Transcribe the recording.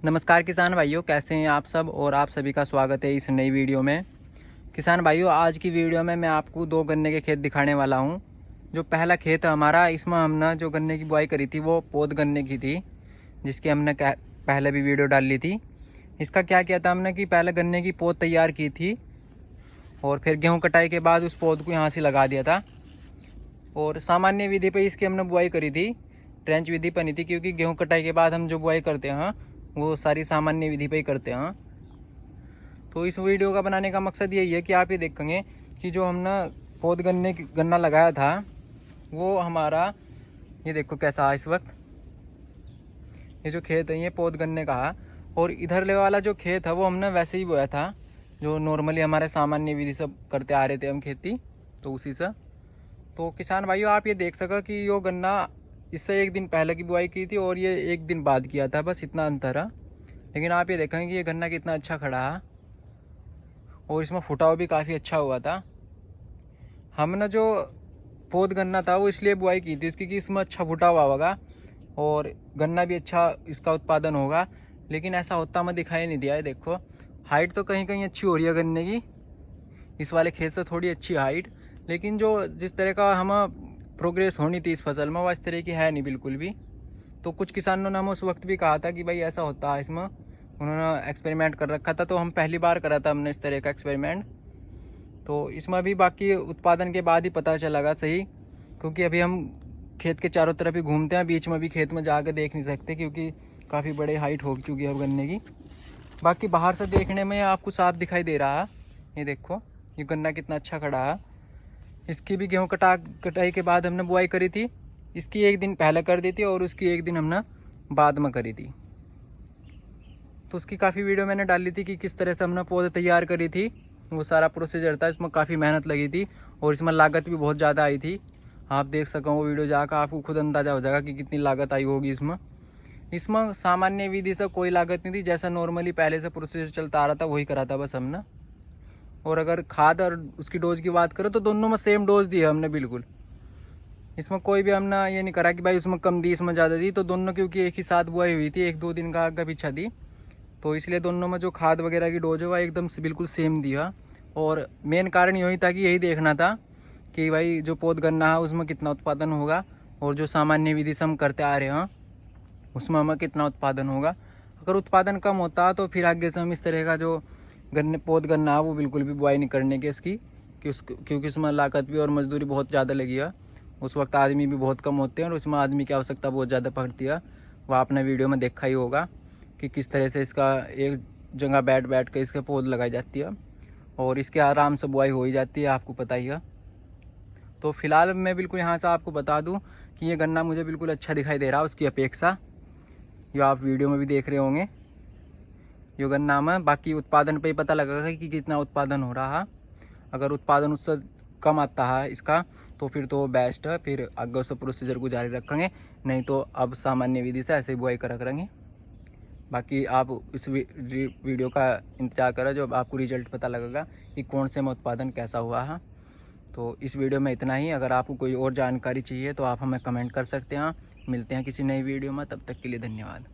नमस्कार किसान भाइयों, कैसे हैं आप सब। और आप सभी का स्वागत है इस नई वीडियो में। किसान भाइयों, आज की वीडियो में मैं आपको दो गन्ने के खेत दिखाने वाला हूं। जो पहला खेत है हमारा, इसमें हमने जो गन्ने की बुआई करी थी वो पौध गन्ने की थी, जिसकी हमने पहले भी वीडियो डाल ली थी। इसका क्या किया था हमने कि पहले गन्ने की पौध तैयार की थी और फिर गेहूँ कटाई के बाद उस पौध को यहाँ से लगा दिया था। और सामान्य विधि पर इसकी हमने बुआई करी थी, ट्रेंच विधि पर नहीं थी, क्योंकि गेहूँ कटाई के बाद हम जो बुआई करते हैं वो सारी सामान्य विधि पे ही करते हैं। तो इस वीडियो का बनाने का मकसद यही है कि आप ये देखेंगे कि जो हमने पौध गन्ना लगाया था वो हमारा, ये देखो कैसा है इस वक्त। ये जो खेत है ये पौध गन्ने का है, और इधर ले वाला जो खेत है वो हमने वैसे ही बोया था, जो नॉर्मली हमारे सामान्य विधि से करते आ रहे थे हम खेती, तो उसी से। तो किसान भाइयों, आप ये देख सका कि यो गन्ना इससे एक दिन पहले की बुआई की थी और ये एक दिन बाद किया था, बस इतना अंतर है। लेकिन आप ये देखेंगे कि ये गन्ना कितना अच्छा खड़ा है और इसमें फुटाव भी काफ़ी अच्छा हुआ था। हमने जो पौध गन्ना था वो इसलिए बुआई की थी उसकी कि इसमें अच्छा फुटाव होगा और गन्ना भी अच्छा इसका उत्पादन होगा। लेकिन ऐसा होता हमें दिखाई नहीं दिया है। देखो हाइट तो कहीं कहीं अच्छी हो रही है गन्ने की, इस वाले खेत से थोड़ी अच्छी हाइट, लेकिन जो जिस तरह का हमें प्रोग्रेस होनी थी इस फसल में वो इस तरह की है नहीं बिल्कुल भी। तो कुछ किसानों ने हमें उस वक्त भी कहा था कि भाई ऐसा होता है इसमें, उन्होंने एक्सपेरिमेंट कर रखा था। तो हम पहली बार करा था हमने इस तरह का एक्सपेरिमेंट। तो इसमें भी बाकी उत्पादन के बाद ही पता चलेगा सही, क्योंकि अभी हम खेत के चारों तरफ ही घूमते हैं, बीच में भी खेत में जाकर देख नहीं सकते क्योंकि काफ़ी बड़े हाइट हो चुकी है अब गन्ने की। बाकी बाहर से देखने में आपको साफ दिखाई दे रहा है। ये देखो ये गन्ना कितना अच्छा खड़ा है। इसकी भी गेहूँ कटाई के बाद हमने बुआई करी थी। इसकी एक दिन पहले कर दी थी और उसकी एक दिन हमने बाद में करी थी। तो उसकी काफ़ी वीडियो मैंने डाली थी कि किस तरह से हमने पौधे तैयार करी थी, वो सारा प्रोसीजर था। इसमें काफ़ी मेहनत लगी थी और इसमें लागत भी बहुत ज़्यादा आई थी। आप देख सको वो वीडियो जाकर आपको खुद अंदाज़ा हो जाएगा कि कितनी लागत आई होगी इसमें। इसमें सामान्य विधि से कोई लागत नहीं थी, जैसा नॉर्मली पहले से प्रोसीजर चलता आ रहा था वही करा था बस हमने। और अगर खाद और उसकी डोज की बात करो तो दोनों में सेम डोज दी है हमने बिल्कुल। इसमें कोई भी हमने ये नहीं करा कि भाई उसमें कम दी इसमें ज़्यादा दी। तो दोनों क्योंकि एक ही साथ बुआई हुई थी, एक दो दिन का आगे पीछा दी, तो इसलिए दोनों में जो खाद वगैरह की डोज है वह एकदम से बिल्कुल सेम दिया। और मेन कारण यही था कि यही देखना था कि भाई जो पौध गन्ना है उसमें कितना उत्पादन होगा और जो सामान्य विधि से हम करते आ रहे हैं उसमें हमें कितना उत्पादन होगा। अगर उत्पादन कम होता तो फिर आगे से हम इस तरह का जो पौध गन्ना है वो बिल्कुल भी बुआई नहीं करने के इसकी, क्योंकि उसमें लागत भी और मजदूरी बहुत ज़्यादा लगी है। उस वक्त आदमी भी बहुत कम होते हैं और उसमें आदमी की आवश्यकता बहुत ज़्यादा पड़ती है। वो आपने वीडियो में देखा ही होगा कि किस तरह से इसका एक जगह बैठ कर इसके पौध लगाई जाती है और इसके आराम से बुआई हो ही जाती है, आपको पता ही है। तो फिलहाल मैं बिल्कुल यहाँ से आपको बता दूँ कि ये गन्ना मुझे बिल्कुल अच्छा दिखाई दे रहा है उसकी अपेक्षा, जो आप वीडियो में भी देख रहे होंगे। ये गन्ना में बाकी उत्पादन पे ही पता लगेगा कि कितना उत्पादन हो रहा है। अगर उत्पादन उससे कम आता है इसका तो फिर तो बेस्ट है, फिर आगे उस प्रोसीजर को जारी रखेंगे, नहीं तो अब सामान्य विधि से ऐसे ही बुआई करा करेंगे। बाकी आप इस वीडियो का इंतजार करें, जो आपको रिजल्ट पता लगेगा कि कौन से में उत्पादन कैसा हुआ है। तो इस वीडियो में इतना ही। अगर आपको कोई और जानकारी चाहिए तो आप हमें कमेंट कर सकते हैं। मिलते हैं किसी नई वीडियो में, तब तक के लिए धन्यवाद।